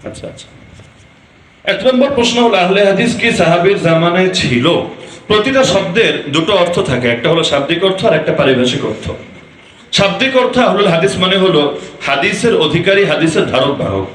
আচ্ছা আচ্ছা, এক নম্বর প্রশ্ন হলো আহলে হাদিস কি সাহাবীর জামানায় ছিল? প্রতিটা শব্দের দুটো অর্থ থাকে, একটা হলো শাব্দিক অর্থ আর একটা পারিভাষিক অর্থ। শাব্দিক অর্থ আহলুল হাদিস মানে হলো হাদিসের অধিকারী, হাদিসের ধারক বাহক।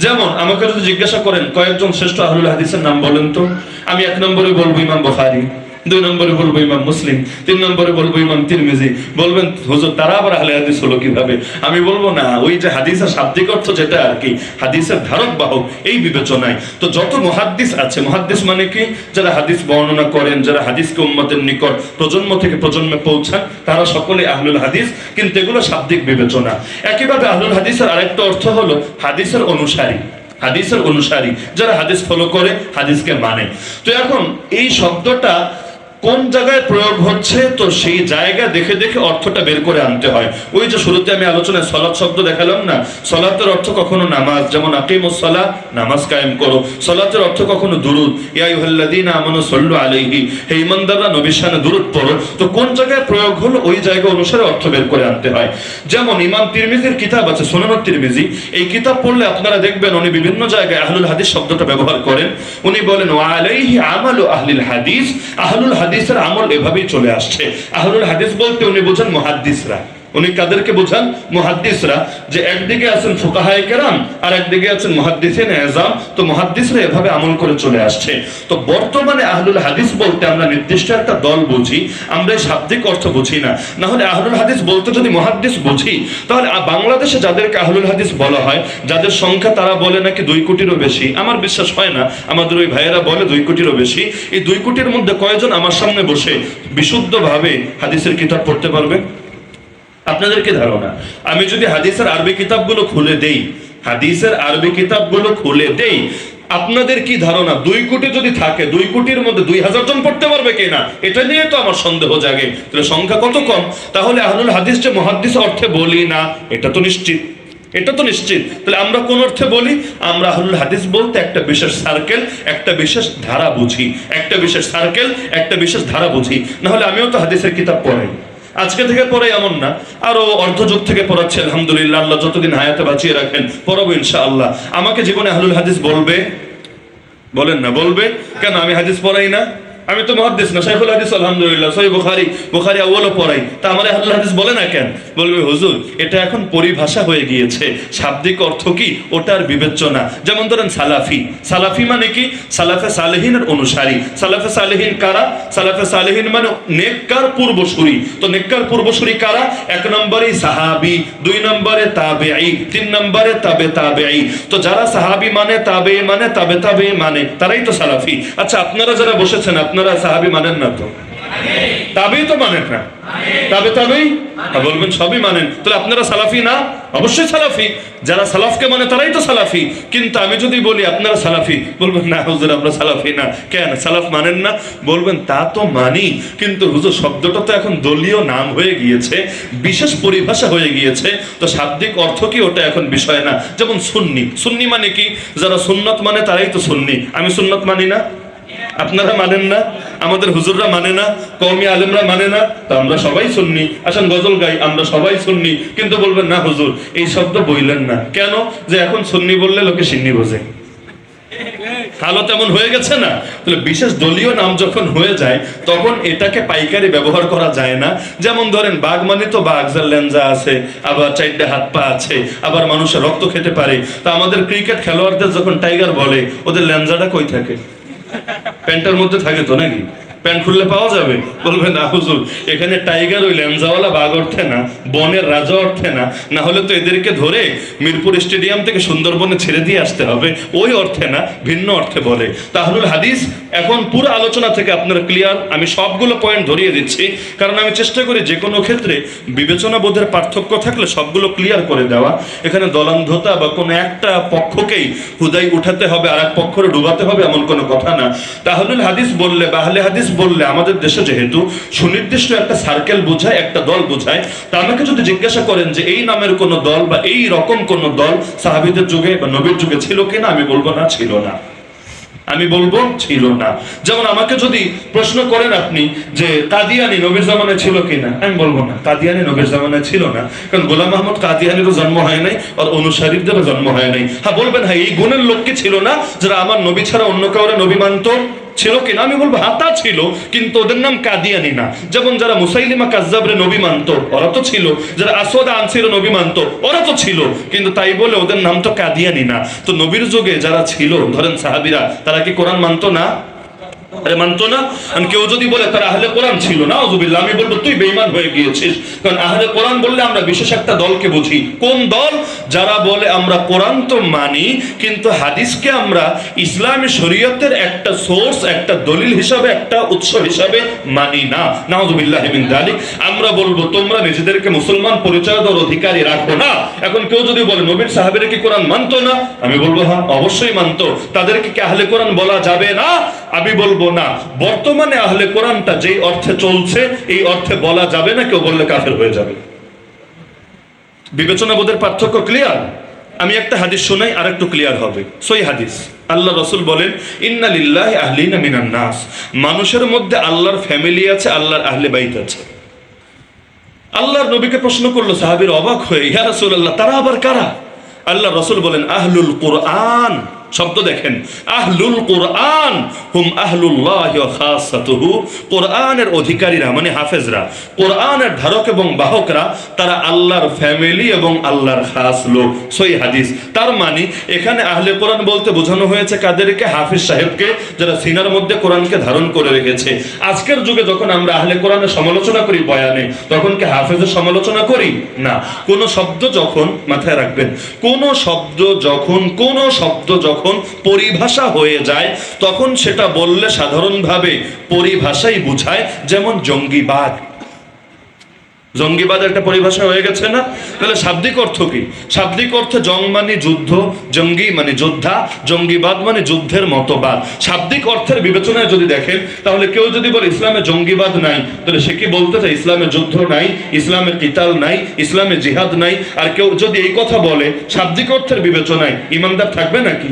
যেমন আমাকে যদি জিজ্ঞাসা করেন কয়েকজন শ্রেষ্ঠ আহলুল হাদিসের নাম বলেন তো, আমি এক নম্বরে বলবো ইমাম বুখারী, দুই নম্বরে বলবো ইমাম মুসলিম, তিন নম্বরে বলবো ইমাম তিরমিজি। বলবেন হুজুর তারা আবার আহলে হাদিস হলো কিভাবে? আমি বলবো না, ওই যে হাদিসের শাব্দিক অর্থ যেটা আর কি, হাদিসের ধারক বাহক, এই বিবেচনায় তো যত মুহাদ্দিস আছে, মুহাদ্দিস মানে কি, যারা হাদিস বর্ণনা করেন, যারা হাদিসকে উম্মতের নিকট প্রজন্ম থেকে প্রজন্মে পৌঁছান, তারা সকলে আহলুল হাদিস। কিন্তু এগুলো শাব্দিক বিবেচনা। একইভাবে আহলুল হাদিসের আরেকটা অর্থ হলো হাদিসের অনুসারী, হাদিসের অনুসারী, যারা হাদিস ফলো করে, হাদিসকে মানে। তো এখন এই শব্দটা কোন জায়গায় প্রয়োগ হচ্ছে, তো সেই জায়গা দেখে দেখে অর্থটা বের করে আনতে হয়। ওই যে শুরুতে আমি আলোচনায় সালাত শব্দ দেখালাম না, সালাতের অর্থ কখনো নামাজ, যেমন আকিমুস সালাহ, নামাজ কায়েম করো। সালাতের অর্থ কখনো দুরুদ, ইয়া আইয়ুহাল্লাযীনা আমানু সাল্লু আলাইহি, হে ঈমানদাররা নবীর শানে দুরুদ পড়ো। তো কোন জায়গায় প্রয়োগ হলো, ওই জায়গা অনুসারে অর্থ বের করে আনতে হয়। যেমন ইমাম তিরমিজির কিতাব আছে সুনানুত তিরমিজি, এই কিতাব পড়লে আপনারা দেখবেন উনি বিভিন্ন জায়গায় আহলুল হাদিস শব্দটা ব্যবহার করেন। উনি বলেন ওয়া আলাইহি আমালু আহলিল হাদিস, আহলুল হাদিসের আমল এভাবেই চলে আসছে। আহলুল হাদিস বলতে উনি বোঝান মুহাদ্দিসরা। উনি কাদেরকে বোঝান? মুহাদ্দিসরা। যে একদিকে আছেন ফুকাহায়ে কেরাম আর একদিকে আছেন মুহাদ্দিসিনে আযম, তো মুহাদ্দিসরা এভাবে আমল করে চলে আসছে। তো বর্তমানে আহলুল হাদিস বলতে আমরা নির্দিষ্ট একটা দল বুঝি, আমরা এই শাব্দিক অর্থ বুঝি না। না হলে আহলুল হাদিস বলতে যদি মুহাদ্দিস বুঝি, তাহলে বাংলাদেশে যাদেরকে আহলুল হাদিস বলা হয়, যাদের সংখ্যা তারা বলে নাকি 2 কোটিরও বেশি, আমার বিশ্বাস হয় না। আমাদের ওই ভাইয়েরা বলে 2 কোটিরও বেশি। এই 2 কোটির মধ্যে কয়জন আমার সামনে বসে বিশুদ্ধভাবে হাদিসের কিতাব পড়তে পারবে? আপনাদের কি ধারণা? আমি যদি হাদিসের আরবি কিতাবগুলো খুলে দেই, হাদিসের আরবি কিতাবগুলো খুলে দেই, আপনাদের কি ধারণা 2 কোটি যদি থাকে, 2 কোটির মধ্যে 2000 জন পড়তে পারবে কিনা? এটা নিয়ে তো আমার সন্দেহ জাগে। তাহলে সংখ্যা কত কম। তাহলে আহলুল হাদিস যে মুহাদ্দিস অর্থে বলি না, এটা তো নিশ্চিত, এটা তো নিশ্চিত। তাহলে আমরা কোন অর্থে বলি? আমরা আহলুল হাদিস বলতে একটা বিশেষ সার্কেল, একটা বিশেষ ধারা বুঝি, একটা বিশেষ সার্কেল, একটা বিশেষ ধারা বুঝি। না হলে আমিও তো হাদিসের কিতাব পড়াই, আজকে থেকে পড়ে এমন না, আরো অর্ধযুগ থেকে পড়াচ্ছে আলহামদুলিল্লাহ, আল্লাহ যতদিন হায়াতে বাঁচিয়ে রাখেন পড়াবো ইনশাআল্লাহ। আমাকে জীবনে আহলুল হাদিস বলবে? বলেন না, বলবে কেন? আমি হাদিস পড়াই না, আমি তো মুহাদ্দিস না, শাইখুল হাদিস আলহামদুলিল্লাহ, সহিহ বুখারী আউয়ালও পড়াই, তা আমার আহলুল হাদিস বলে না কেন? বলবে হুজুর এটা এখন পরিভাষা হয়ে গিয়েছে, শাব্দিক অর্থ কি ওটার বিবেচনা। যেমন ধরেন সালাফি, সালাফি মানে কি? সালাফে সালেহিনের অনুসারী। সালাফে সালেহিন কারা? সালাফে সালেহিন মানে নেককার পূর্বসূরি। তো নেককার পূর্বসূরি কারা? 1 নম্বরে সাহাবী, 2 নম্বরে তাবেঈ, 3 নম্বরে তাবে তাবেঈ। তো যারা সাহাবী মানে, তাবেঈ মানে, তাবে তাবেঈ মানে, তারাই তো সালাফি। আচ্ছা আপনারা যারা বসেছেন, আপনারা সাহাবী মানেন না তো? তাবেঈ তো মানেন না? তাবে তাবেঈ বলবেন সবই মানেন, তাহলে আপনারা সালাফি না? অবশ্যই সালাফি। যারা সালাফকে মানে তারাই তো সালাফি। কিন্তু আমি যদি বলি আপনারা সালাফি, বলবেন না হুজুর আমরা সালাফি না। কেন? সালাফ মানেন না? বলবেন তা তো মানি, কিন্তু হুজুর শব্দটা তো এখন দলীয় নাম হয়ে গিয়েছে, বিশেষ পরিভাষা হয়ে গিয়েছে, তো শাব্দিক অর্থ কি ওটা এখন বিষয় না। যেমন সুন্নি, সুন্নি মানে কি? যারা সুন্নত মানে তারাই তো সুন্নি। আমি সুন্নত মানি না, আপনারা মানেন না, আমাদের হুজুররা মানে না, কওমি আলেমরা মানে না, তো আমরা সবাই সুন্নি। আসেন গজল গাই, আমরা সবাই সুন্নি। কিন্তু বলবেন না হুজুর এই শব্দ বললেন না কেন? যে এখন সুন্নি বললে লোকে সিন্নি বোঝে, হালত এমন হয়ে গেছে না? তাহলে বিশেষ দলীয় নাম যখন হয়ে যায়, তখন এটাকে পাইকারি ব্যবহার করা যায় না। যেমন ধরেন বাঘ মানে তো বাঘ, যার লেঞ্জা আছে, আবার 4টে হাত পা আছে, আবার মানুষের রক্ত খেতে পারে। তা আমাদের ক্রিকেট খেলোয়াড়দের যখন টাইগার বলে, ওদের লেঞ্জাটা কই থাকে? প্যান্টের মধ্যে থাকে তো নাকি? প্যান্ট খুললে পাওয়া যাবে? বলবে না হুজুর এখানে টাইগার ওই ল্যাংজাওয়ালা বাঘ অর্থে না, বনের রাজা অর্থে না, না হলে তো এদেরকে ধরে মিরপুর স্টেডিয়াম থেকে সুন্দরবনে ছেড়ে দিয়ে আসতে হবে, ওই অর্থে না, ভিন্ন অর্থে বলে। তাহলুল হাদিস এখন পুরো আলোচনা থেকে আপনারা ক্লিয়ার। আমি সবগুলো পয়েন্ট ধরিয়ে দিচ্ছি, কারণ আমি চেষ্টা করি যে কোনো ক্ষেত্রে বিবেচনা বোধের পার্থক্য থাকলে সবগুলো ক্লিয়ার করে দেওয়া। এখানে দলান্ধতা বা কোনো একটা পক্ষকেই হুদাই উঠাতে হবে আর এক পক্ষরে ডুবাতে হবে এমন কোনো কথা না। তাহলুল হাদিস বললে বা আহলে হাদিস বললে আমাদের দেশে যেহেতু সুনির্দিষ্ট একটা সার্কেল বোঝায়, একটা দল বোঝায়, তা আমাকে যদি জিজ্ঞাসা করেন যে এই নামের কোনো দল বা এই রকম কোনো দল সাহাবীদের যুগে বা নবীর যুগে ছিল কিনা, আমি বলবো না, ছিল না। আমি বলবো ছিল না। যেমন আমাকে যদি প্রশ্ন করেন আপনি যে কাদিয়ানি নবীর জামানায় ছিল কিনা, আমি বলবো না, কাদিয়ানি নবীর জামানায় ছিল না, কারণ গোলাম মাহমুদ কাদিয়ানিরও জন্ম হয় নাই আর অনুসারীদেরও জন্ম হয় নাই। হ্যাঁ বলবেন, হ্যাঁ এই গুণের লোক কি ছিল না যারা আমার নবী ছাড়া অন্য কাউরে নবী মানত, ছিল কিনা? আমি বলবো হাতা ছিল, কিন্তু ওদের নাম কাদিয়ানি না। যেমন যারা মুসাইলিমা কাজ্জাবরে নবী মানত ওরা তো ছিল, যারা আসওয়াদ আনসির নবী মানত ওরা তো ছিল, কিন্তু তাই বলে ওদের নাম তো কাদিয়ানি না। তো নবীর যুগে যারা ছিল, ধরেন সাহাবীরা, তারা কি কোরআন মানতো না? আরে মানতো না। আর কেউ যদি বলে তারা আহলে কোরআন ছিল না, আউযুবিল্লাহ, আমি বলবো তুই বেঈমান হয়ে গিয়েছিস। কারণ আহলে কোরআন বললে আমরা বিশেষ একটা দলকে বুঝি। কোন দল? যারা বলে আমরা কোরআন তো মানি, কিন্তু হাদিসকে আমরা ইসলামী শরীয়তের একটা সোর্স, একটা দলিল হিসাবে, একটা উৎস হিসাবে মানি না। নাউযুবিল্লাহি মিন যালিক। আমরা বলবো তোমরা নিজেদেরকে মুসলমান পরিচয় দেওয়ার অধিকারী রাখো না। এখন কেউ যদি বলে নবীর সাহাবীরা কি কোরআন মানতো না, আমি বলবো হ্যাঁ অবশ্যই মানতো। তাদেরকে কি আহলে কোরআন বলা যাবে না? আমি বলবো না। বর্তমানে আহলে কোরআনটা যেই অর্থে চলছে এই অর্থে বলা যাবে না, কেউ বললে কাফের হয়ে যাবে। বিবেচনা বোধের পার্থক্য ক্লিয়ার? আমি একটা হাদিস শোনাই, আর একটু ক্লিয়ার হবে। সহিহ হাদিস, আল্লাহ রাসূল বলেন ইন্না লিল্লাহি আহলিনা মিনান নাস, মানুষের মধ্যে আল্লাহর ফ্যামিলি আছে, আল্লাহর আহলে বাইত আছে। আল্লাহর নবীকে প্রশ্ন করলো সাহাবীরা অবাক হয়ে, ইয়া রাসূলুল্লাহ তারা আবার কারা? আল্লাহ রাসূল বলেন আহলুল কুরআন। শব্দ দেখেন, আহলুল কুরআন হুম আহলুল্লাহি ওয়া খাসাতুহু, কোরআনের অধিকারীরা মানে হাফেজরা, কোরআনের ধারক এবং বাহকরা, তারা আল্লাহর ফ্যামিলি এবং আল্লাহর খাস লোক। সহিহ হাদিস। তার মানে এখানে আহলে কোরআন বলতে বোঝানো হয়েছে কাদেরকে? হাফিজ সাহেবকে, যারা সিনার মধ্যে কোরআনকে ধারণ করে রেখেছে। আজকের যুগে যখন আমরা আহলে কোরআনের সমালোচনা করি বয়ানে, তখন কি হাফেজের সমালোচনা করি? না। কোন শব্দ যখন, মাথায় রাখবেন, কোন শব্দ যখন পরিভাষা হয়ে যায়, তখন সেটা বললে সাধারণভাবে পরিভাষাই বুঝায়। যেমন জঙ্গিবাদ, জঙ্গিবাদ একটা পরিভাষা হয়ে গেছে না? তাহলে শাব্দিক অর্থ কি? শাব্দিক অর্থে জং মানে যুদ্ধ, জঙ্গি মানে যোদ্ধা, জঙ্গিবাদ মানে যুদ্ধের মতবাদ। শাব্দিক অর্থের বিবেচনায় যদি দেখেন, তাহলে কেউ যদি বলে ইসলামে জঙ্গিবাদ নাই, তাহলে সে কি বলতে চায়? ইসলামে যুদ্ধ নাই, ইসলামে কিতাল নাই, ইসলামে জিহাদ নাই। আর কেউ যদি এই কথা বলে শাব্দিক অর্থের বিবেচনায়, ইমানদার থাকবে নাকি?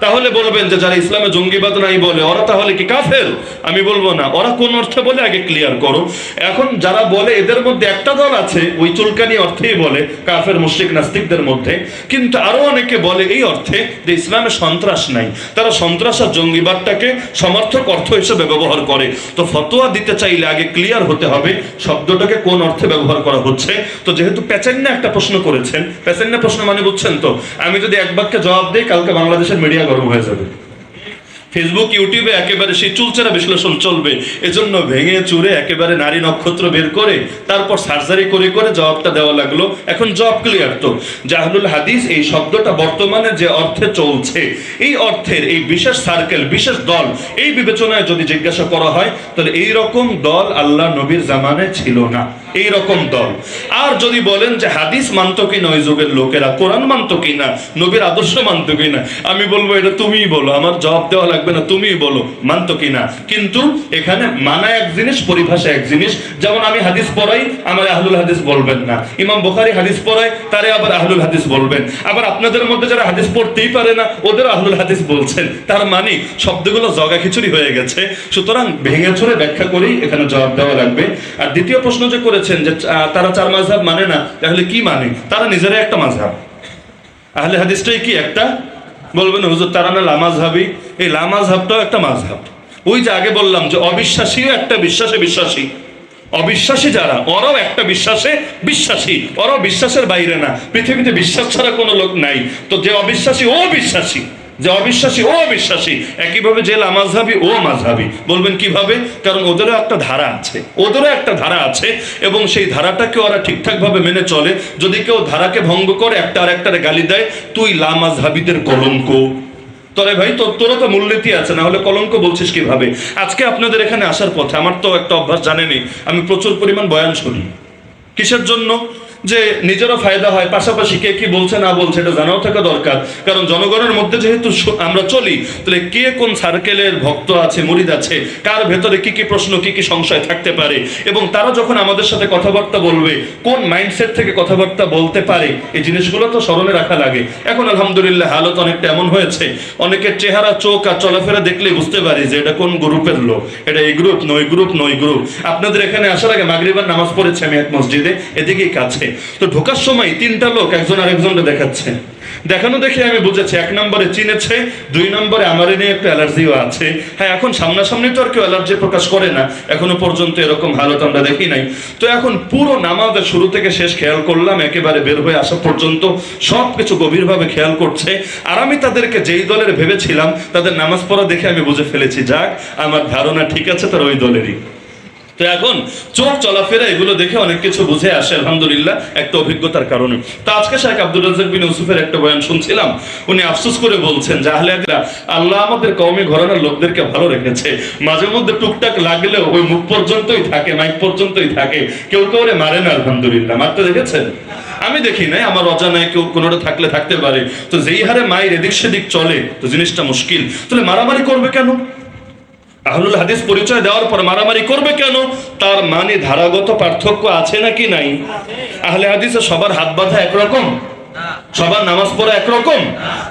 তাহলে বলবেন যে যারা ইসলামে জঙ্গিবাদ নাই বলে ওরা তাহলে কি কাফের? আমি বলবো না। ওরা কোন অর্থে বলে আগে ক্লিয়ার করো। এখন যারা বলে এদের মধ্যে একটা দল আছে ওই চুলকানি অর্থেই বলে, কাফের মুশরিক নাস্তিকদের মধ্যে। কিন্তু আরো অনেকে বলে এই অর্থে যে ইসলামে সন্ত্রাস নাই, তারা সন্ত্রাস আর জঙ্গিবাদটাকে সমর্থক অর্থ হিসেবে ব্যবহার করে। তো ফতোয়া দিতে চাইলে আগে ক্লিয়ার হতে হবে শব্দটাকে কোন অর্থে ব্যবহার করা হচ্ছে। তো যেহেতু পেচান্না একটা প্রশ্ন করেছেন, পেচান্না প্রশ্ন মানে বুঝছেন তো, আমি যদি এক বাক্যে জবাব দিই কালকে বাংলাদেশের মিডিয়া গরম হয়ে যাবে, ফেসবুক ইউটিউবে একেবারে সেই চুলচেরা বিশ্লেষণ চলবে। এজন্য ভেঙে চুরে একেবারে নারী নক্ষত্র বের করে তারপর সার্জারি করে করে জবাবটা দেওয়া লাগলো। এখন জবাব ক্লিয়ার তো, যে আহলুল হাদিস এই শব্দটা বর্তমানে যে অর্থে চলছে, এই অর্থের এই বিশেষ সার্কেল, বিশেষ দল, এই বিবেচনায় যদি জিজ্ঞাসা করা হয়, তাহলে এই রকম দল আল্লাহ নবীর জামানায় ছিল না, এই রকম দল। আর যদি বলেন যে হাদিস মানতো কিনা ওই যুগের লোকেরা, কোরআন মানতো কিনা, নবীর আদর্শ মানতো কিনা, আমি বলবো এটা তুমিই বলো, আমার জবাব দেওয়া লাগবে না, তুমিই বলো মানতো কিনা। কিন্তু এখানে মানা এক জিনিস, পরিভাষা এক জিনিস। যেমন আমি হাদিস পড়াই, আমার আহলুল হাদিস বলবেন না। ইমাম বুখারী হাদিস পড়ায়, তারে আবার আহলুল হাদিস বলবেন। আবার আপনাদের মধ্যে যারা হাদিস পড়তেই পারে না ওদের আহলুল হাদিস বলছেন। তার মানে শব্দগুলো জগা খিচুড়ি হয়ে গেছে। সুতরাং ভেঙে চুরে ব্যাখ্যা করেই এখানে জবাব দেওয়া লাগবে। আর দ্বিতীয় প্রশ্ন যে করেছেন যে তারা চার মাযহাব মানে না, তাহলে কি মানে? তারা নিজেরাই একটা মাযহাব। আহলে হাদিসটাই কি একটা? বলবেন হুজুর তারা না লামাযহাবী। এই লামাযহাবটাও একটা মাযহাব। ওই যে আগে বললাম যে অবিশ্বাসীও একটা বিশ্বাসে বিশ্বাসী, অবিশ্বাসী যারা ওরাও একটা বিশ্বাসে বিশ্বাসী, ওরাও বিশ্বাসের বাইরে না। পৃথিবীতে বিশ্বাস ছাড়া কোনো লোক নাই। তো যে অবিশ্বাসী ও বিশ্বাসী, যে অবিশ্বাসী ও বিশ্বাসী, একইভাবে যে লামাযহাবী ও মাযহাবী। বলবেন কিভাবে? কারণ ওদেরও একটা ধারা আছে, ওদেরও একটা ধারা আছে, এবং সেই ধারাটাকে ওরা ঠিকঠাক ভাবে মেনে চলে। যদি কেউ ধারাকে ভঙ্গ করে একটা আর একটারে গালি দেয়, তুই লামাযহাবীদের কলঙ্ক। তরে ভাই তোরা তো মূলনীতি আছে, না হলে কলঙ্ক বলছিস কিভাবে? আজকে আপনাদের এখানে আসার পথে আমার তো একটা অভ্যাস জানেনই, আমি প্রচুর পরিমাণ বয়ান শুনি। কিসের জন্য? যে নিজেরও ফায়দা হয়, পাশাপাশি কে কি বলছে না বলছে এটা জানাও থাকা দরকার। কারণ জনগণের মধ্যে যেহেতু আমরা চলি, তাহলে কে কোন সার্কেলের ভক্ত আছে, মুরিদ আছে, কার ভেতরে কি কি প্রশ্ন কি কি সংশয় থাকতে পারে, এবং তারা যখন আমাদের সাথে কথাবার্তা বলবে কোন মাইন্ডসেট থেকে কথাবার্তা বলতে পারে, এই জিনিসগুলো তো স্মরণে রাখা লাগে। এখন আলহামদুলিল্লাহ হালত অনেকটা এমন হয়েছে, অনেকের চেহারা চোখ আর চলাফেরা দেখলেই বুঝতে পারি যে এটা কোন গ্রুপের লোক, এটা এই গ্রুপ নয় গ্রুপ নয় গ্রুপ। আপনাদের এখানে আসার আগে মাগরিবার নামাজ পড়েছে আমি এক মসজিদে, এদিকেই কাছে। তো ঢোকার সময় তিনটা লোক একজন আরেকজনকে দেখাচ্ছে। দেখানো দেখে আমি বুঝেছি, এক নম্বরে চিনেছে, দুই নম্বরে আমার নিয়ে একটু অ্যালার্জিও আছে। হ্যাঁ, এখন সামনাসামনি তো আর কেউ অ্যালার্জি প্রকাশ করে না, এখনো পর্যন্ত এরকম হালত আমরা দেখি নাই। তো এখন পুরো নামাজের শুরু থেকে শেষ খেয়াল করলাম, একেবারে বের হয়ে আসা পর্যন্ত সবকিছু গভীরভাবে খেয়াল করছে। আর আমি তাদেরকে যেই দলের ভেবেছিলাম, তাদের নামাজ পড়া দেখে আমি বুঝে ফেলেছি, যাক আমার ধারণা ঠিক আছে, তারা ওই দলেরই। তো এখন চোখ চলাফেরা এগুলো দেখে অনেক কিছু বুঝে আসে আলহামদুলিল্লাহ, একটা অভিজ্ঞতার কারণে। তো আজকে শেখ আব্দুর রাজ্জাক বিন ইউসুফের একটা বয়ান শুনছিলাম, উনি আফসোস করে বলছেন যে আহলে হাদিসরা আল্লাহ আমাদের কওমি ঘরানার লোকদেরকে ভালো রেখেছে, মাঝে মধ্যে টুকটাক লাগলেও ওই মুখ পর্যন্তই থাকে, মাইক পর্যন্তই থাকে, কেউ কাউরে মারে না আলহামদুলিল্লাহ। মারতে দেখেছেন? আমি দেখি নাই, আমার অজানায় কেউ কোনোটা থাকলে থাকতে পারে। তো যেই হারে মায়ের এদিক সেদিক চলে, তো জিনিসটা মুশকিল। তাহলে মারামারি করবে কেন? আহলুল হাদিস পরিচয় দেওয়ার পর মারামারি করবে কেন? তার মানে ধারাগত পার্থক্য আছে নাকি নাই? আহলে হাদিসে সবার হাত বাঁধা একরকম, সবার নামাজ পড়া একরকম,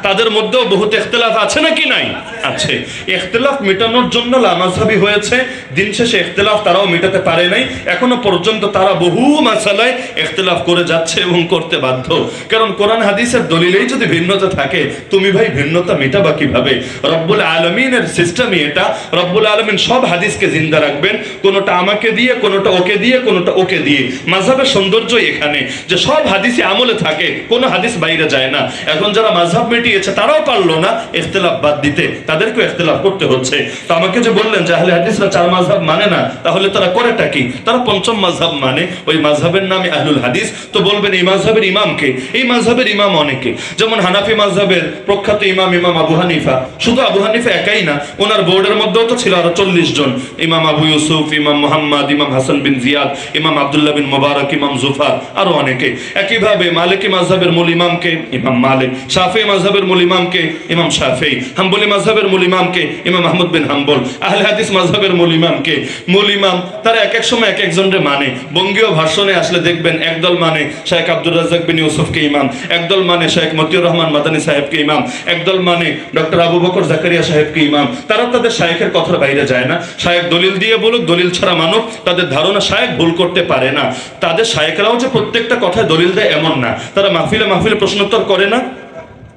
তাদের মধ্যেও বহুত ইখতিলাফ আছে নাকি নাই? আছে। ইখতিলাফ মেটানোর জন্য লামাযহাবী হয়েছে, দিন শেষে ইখতিলাফ তারাও মেটাতে পারে নাই। এখনো পর্যন্ত তারা বহু মাসালায় ইখতিলাফ করে যাচ্ছে এবং করতে বাধ্য। কারণ কোরআন হাদিসের দলিলেই যদি ভিন্নতা থাকে, তুমি ভাই ভিন্নতা মেটাবা কিভাবে? রব্বুল আলামিনের সিস্টেমই এটা। রব্বুল আলামিন সব হাদিসকে জিন্দা রাখবেন, কোনোটা আমাকে দিয়ে, কোনোটা ওকে দিয়ে, কোনোটা ওকে দিয়ে। মাযহাবের সৌন্দর্যই এখানে যে সব হাদিসই আমলে থাকে, কোনো হাদিস বাইরে যায় না। এখন যারা মাযহাব মিটিয়েছে তারাও পারলো না ইখতিলাফ বাদ দিতে, তাদেরকেও ইখতিলাফ করতে হচ্ছে। তো আমাকে যে বললেন যে আহলে হাদিসরা চার মাযহাব মানে না, তাহলে তারা করেটা কি? তারা পঞ্চম মাযহাব মানে, ওই মাযহাবের নামই আহলুল হাদিস। তো বলবেন এই মাযহাবের ইমাম কে? এই মাযহাবের ইমাম অনেকে, যেমন হানাফি মাযহাবের প্রখ্যাত ইমাম ইমাম আবু হানিফা। শুধু আবু হানিফা একাই না, ওনার বোর্ডের মধ্যেও তো ছিল আরো 40 জন, ইমাম আবু ইউসুফ, ইমাম মুহাম্মদ, ইমাম হাসান বিন জিয়াদ, ইমাম আব্দুল্লাহ বিন মুবারক, ইমাম জুফার, আরো অনেকে। একইভাবে মালিকি মাযহাবের মূল ইমামকে ইমাম মালিক, শাফিঈ মাযহাবের মূল ইমামকে ইমাম শাফিঈ, হাম্বলি মাযহাবের মূল ইমামকে ইমাম আহমদ বিন হাম্বল, আহলে হাদিস মাযহাবের মূল ইমামকে মূল ইমাম। তারা এক এক সময় এক একজনরে মানে। বঙ্গীয় ভাষণে আসলে দেখবেন একদল মানে শেখ আব্দুর রাজ্জাক বিন ইউসুফকে ইমাম, একদল মানে শেখ মতিউর রহমান মাদানী সাহেবকে ইমাম, একদল মানে ডক্টর আবু বকর জাকারিয়া সাহেবকে ইমাম। তারা তাদের শায়েখের কথার বাইরে যায় না। শায়েখ দলিল দিয়ে বলুক, দলিল ছাড়া মানুক, তাদের ধারণা শায়েখ ভুল করতে পারে না। তাদের শায়েখরাও যে প্রত্যেকটা কথায় দলিল দেয় এমন না। তারা মাহফিলে মাহফিলে প্রশ্নোত্তর করে না?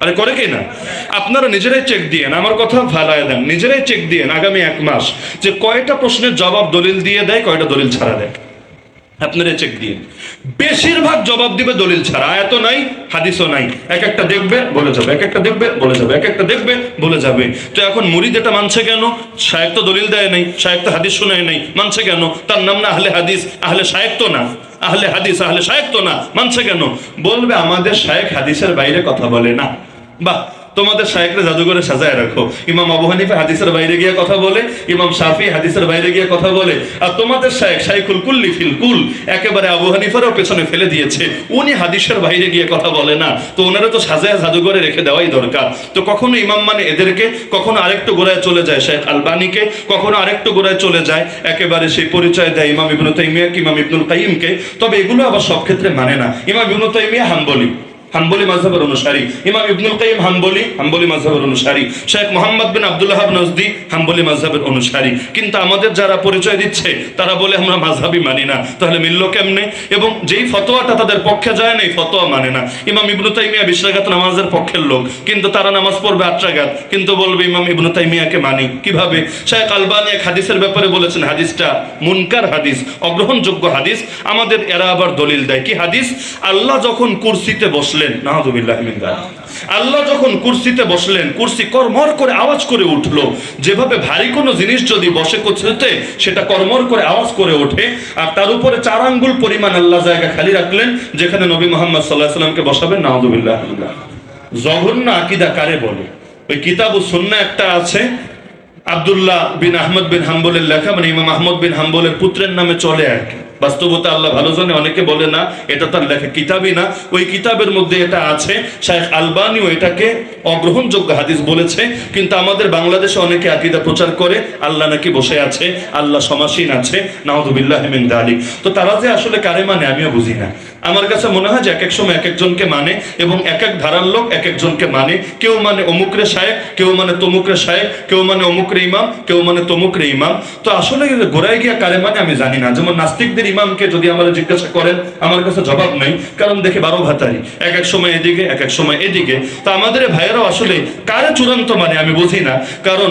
আরে করে কি না? আপনারা নিজেরাই চেক দিয়েন, আমার কথা ভালায় দেন, নিজেরাই চেক দিয়েন আগামী 1 মাস যে কয়টা প্রশ্নের জবাব দলিল দিয়ে দেয়, কয়টা দলিল ছাড়া দেয়। আপনারা চেক দিন, বেশিরভাগ জবাব দিবে দলিল ছাড়া। আয়াতও নাই, হাদিসও নাই, এক একটা দেখবে বলে যাবে, এক একটা দেখবে বলে যাবে, এক একটা দেখবে বলে যাবে। তো এখন মুরিদ এটা মানছে কেন? শায়েখ তো দলিল দেয় নাই, শায়েখ তো হাদিস শোনায় নাই, মানছে কেন? তার নাম না আহলে হাদিস, আহলে শায়েখ তো না, আহলে হাদিস আহলে শায়েখ তো না, মানছে কেন? বলবে আমাদের শায়েখ হাদিসের বাইরে কথা বলে না। বাহ, তোমাদের শায়েখরা জাদুঘরে সাজায় রাখো। ইমাম আবু হানিফা হাদিসের বাইরে গিয়ে কথা বলে, ইমাম শাফি হাদিসের বাইরে গিয়ে কথা বলে, আর তোমাদের শায়েখ শাইখুল কুল্লি ফিল কুল একেবারে আবু হানিফারও পেছনে ফেলে দিয়েছে, উনি হাদিসের বাইরে গিয়ে কথা বলে না। তো ওনারা তো সাজায় জাদুঘরে রেখে দেওয়াই দরকার। তো কখনো ইমাম মানে এদেরকে, কখনো আরেকটু গোড়ায় চলে যায় শেখ আলবানীকে, কখনো আরেকটু গোড়ায় চলে যায় একেবারে সেই পরিচয় দেয় ইমাম ইবনে তাইমিয়াকে, ইমাম ইবনুল কাইয়িমকে। তবে এগুলো আবার সব ক্ষেত্রে মানে না। ইমাম ইবনে তাইমিয়া হাম্বলি, হাম্বলি মাযহাবের অনুসারী। ইমাম ইবনুল কাইয়িম হাম্বলি, হাম্বলি মাযহাবের অনুসারী। শেখ মুহাম্মদ বিন আব্দুল ওয়াহাব নজদি হাম্বলি মাযহাবের অনুসারী। কিন্তু আমাদের যারা পরিচয় দিচ্ছে তারা বলে আমরা মাযহাবই মানি না। তাহলে মিলল কেমনে? এবং যেই ফতোয়াটা তাদের পক্ষে যায় না, এই ফতোয়া মানে না। ইমাম ইবনে তাইমিয়া 20 রাকাত নামাজের পক্ষের লোক, কিন্তু তারা নামাজ পড়বে 8 রাকাত, কিন্তু বলবে ইমাম ইবনে তাইমিয়াকে মানি। কিভাবে? শেখ আলবানী এক হাদিসের ব্যাপারে বলেছেন হাদিসটা মুনকার হাদিস, অগ্রহণযোগ্য হাদিস। আমাদের এরা আবার দলিল দেয় কি হাদিস? আল্লাহ যখন কুরসিতে বসলেন, নাউযুবিল্লাহি মিন যালিক, আল্লাহ যখন কুরসিতে বসলেন, কুরসি করমর করে আওয়াজ করে উঠলো। যেভাবে ভারী কোনো জিনিস যদি বসে কুরসিতে, সেটা করমর করে আওয়াজ করে ওঠে। আর তার উপরে 4 আঙ্গুল পরিমাণ আল্লাহ জায়গা খালি রাখলেন, যেখানে নবী মুহাম্মদ সাল্লাল্লাহু আলাইহি ওয়াসাল্লামকে বসাবেন। নাউযুবিল্লাহি মিন যালিক। জঘন্য আকীদা কারে বলে? ওই কিতাবুস সুন্নাহ একটা আছে, আব্দুল্লাহ বিন আহমদ বিন হাম্বলের লেখা, মানে ইমাম আহমদ বিন হাম্বলের পুত্রের নামে চলে আর কি। বাস্তবতা আল্লাহ ভালো জানে, অনেকে বলে না এটা তার লেখা কিতাবই না, ওই কিতাবের মধ্যে এটা আছে। শাইখ আলবানিও এটাকে অগ্রহণযোগ্য হাদিস বলেছে। কিন্তু আমাদের বাংলাদেশে অনেকে আকীদা প্রচার করে আল্লাহ নাকি বসে আছে, আল্লাহ সমাসীন আছে, নাউযুবিল্লাহি মিন যালিক। তো তারা যে আসলে কারে মানে আমিও বুঝি না। আমার কাছে মনে হয় যে এক এক সময় এক একজনকে মানে, এবং এক এক ধারার লোক এক একজনকে মানে। কেউ মানে অমুকরে শায়েখ, কেউ মানে তমুকরে শায়েখ, কেউ মানে অমুকরে ইমাম, কেউ মানে তমুকরে ইমাম। তো আসলে গোড়ায় গিয়া কারে মানে আমি জানি না। যেমন নাস্তিকদের ইমামকে যদি আমরা জিজ্ঞাসা করেন, আমার কাছে জবাব নাই, কারণ দেখে 12 ভাতারি, এক এক সময় এদিকে এক এক সময় এদিকে। তো আমাদের ভাইয়েরাও আসলে কারে চূড়ান্ত মানে আমি বুঝি না। কারণ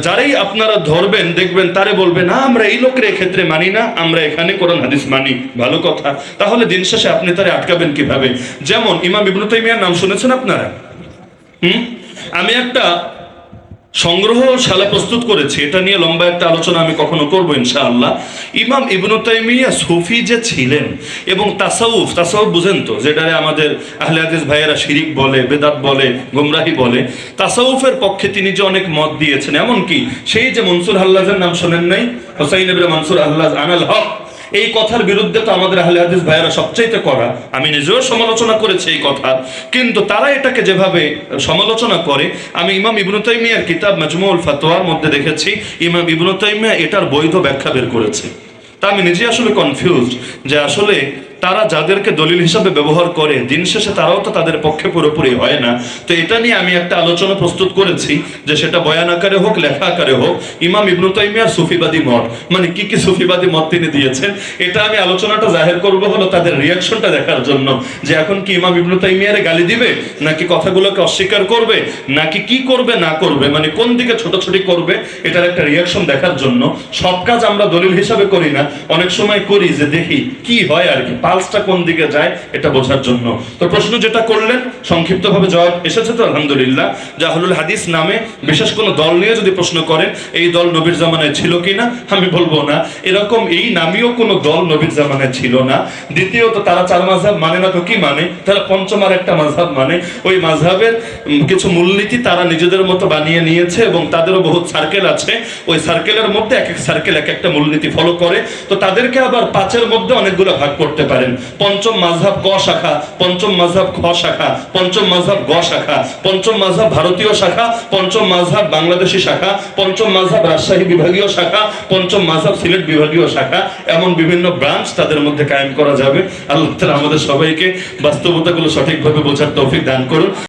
যারাই আপনারা ধরবেন দেখবেন তারে বলবেন না আমরা এই লোকের ক্ষেত্রে মানি না, আমরা এখানে কোরআন হাদিস মানি। ভালো কথা, তাহলে দিন শেষে আপনি তারে আটকাবেন কিভাবে? যেমন ইমাম ইবনে তাইমিয়ার নাম শুনেছেন আপনারা? আমি একটা সংগ্রহশালা প্রস্তুত করেছি, এটা নিয়ে লম্বা একটা আলোচনা আমি কখনো করবো ইনশাআল্লাহ। ইমাম ইবনে তাইমিয়া সুফি যে ছিলেন, এবং তাসাউফ বুঝেন তো, যেটারে আমাদের আহলে হাদিস ভাইয়েরা শিরিক বলে, বেদাত বলে, গুমরাহি বলে, তাসাউফের পক্ষে তিনি যে অনেক মত দিয়েছেন। এমনকি সেই যে মনসুর হাল্লাজের নাম শোনেন নাই, হোসাইন ইবনে মনসুর হাল্লাজ আনাল হক, এই কথার বিরুদ্ধে তো আমাদের আহলে হাদিস ভাইয়েরা সবচাইতে করা। আমি নিজেও সমালোচনা করেছি এই কথা, কিন্তু তারা এটাকে যেভাবে সমালোচনা করে, আমি ইমাম ইবনে তাইমিয়ার কিতাব মাজমুউল ফাতোয়ার মধ্যে দেখেছি ইমাম ইবনে তাইমিয়া এটার বৈধ ব্যাখ্যা বের করেছে। তা আমি নিজে আসলে কনফিউজড যে আসলে তারা যাদেরকে দলিল হিসাবে ব্যবহার করে দিন শেষে তারাও তো তাদের পক্ষে পুরোপুরি হয় না। তো এটা নিয়ে আমি একটা আলোচনা প্রস্তুত করেছি, যে সেটা বয়ান আকারে হোক, লেখা আকারে হোক, ইমাম ইবনে তাইমিয়ার সুফিবাদী মত, মানে কি কি সুফিবাদী মত তিনি দিয়েছেন। এটা আমি আলোচনাটা জাহির করব হলো তাদের রিয়াকশনটা দেখার জন্য, যে এখন কি ইমাম ইবনে তাইমিয়ারে গালি দিবে, নাকি কথাগুলোকে অস্বীকার করবে, নাকি কি করবে না করবে, মানে কোন দিকে ছোটাছুটি করবে, এটার একটা রিয়াকশন দেখার জন্য। সব কাজ আমরা দলিল হিসাবে করি না, অনেক সময় করি যে দেখি কি হয় আর কি, পালসটা কোন দিকে যায় এটা বোঝার জন্য। তো প্রশ্ন যেটা করলেন সংক্ষিপ্তভাবে জবাব এসেছে তো আলহামদুলিল্লাহ। যে আহলুল হাদিস নামে বিশেষ কোনো দল নিয়ে যদি প্রশ্ন করেন, এই দল নবীর জামানায় ছিল কিনা, আমি বলবো না। এরকম এই নামীয় কোনো দল নবীর জামানায় ছিল না। দ্বিতীয়ত তারা 4 মাযহাব মানে না, তো কি মানে? তারা পঞ্চম আর একটা মাযহাব মানে। ওই মাযহাবের কিছু মূলনীতি তারা নিজেদের মতো বানিয়ে নিয়েছে, এবং তাদেরও বহুত সার্কেল আছে। ওই সার্কেলের মধ্যে এক এক সার্কেল এক একটা মূলনীতি ফলো করে। তো তাদেরকে আবার 5-এর মধ্যে অনেকগুলো ভাগ করতে পারেন। পঞ্চম মাযহাব ক শাখা, পঞ্চম মাযহাব খ শাখা, পঞ্চম মাযহাব গ শাখা, পঞ্চম মাযহাব ভারতীয় শাখা, পঞ্চম মাযহাব বাংলাদেশি শাখা, পঞ্চম মাযহাব রাজশাহী বিভাগীয় শাখা, পঞ্চম মাযহাব সিলেট বিভাগীয় শাখা, এমন বিভিন্ন ব্রাঞ্চ তাদের মধ্যে কায়েম করা যাবে। আল্লাহ তাআলা আমাদের সবাইকে বাস্তবতাগুলো সঠিকভাবে বোঝার তৌফিক দান করুন।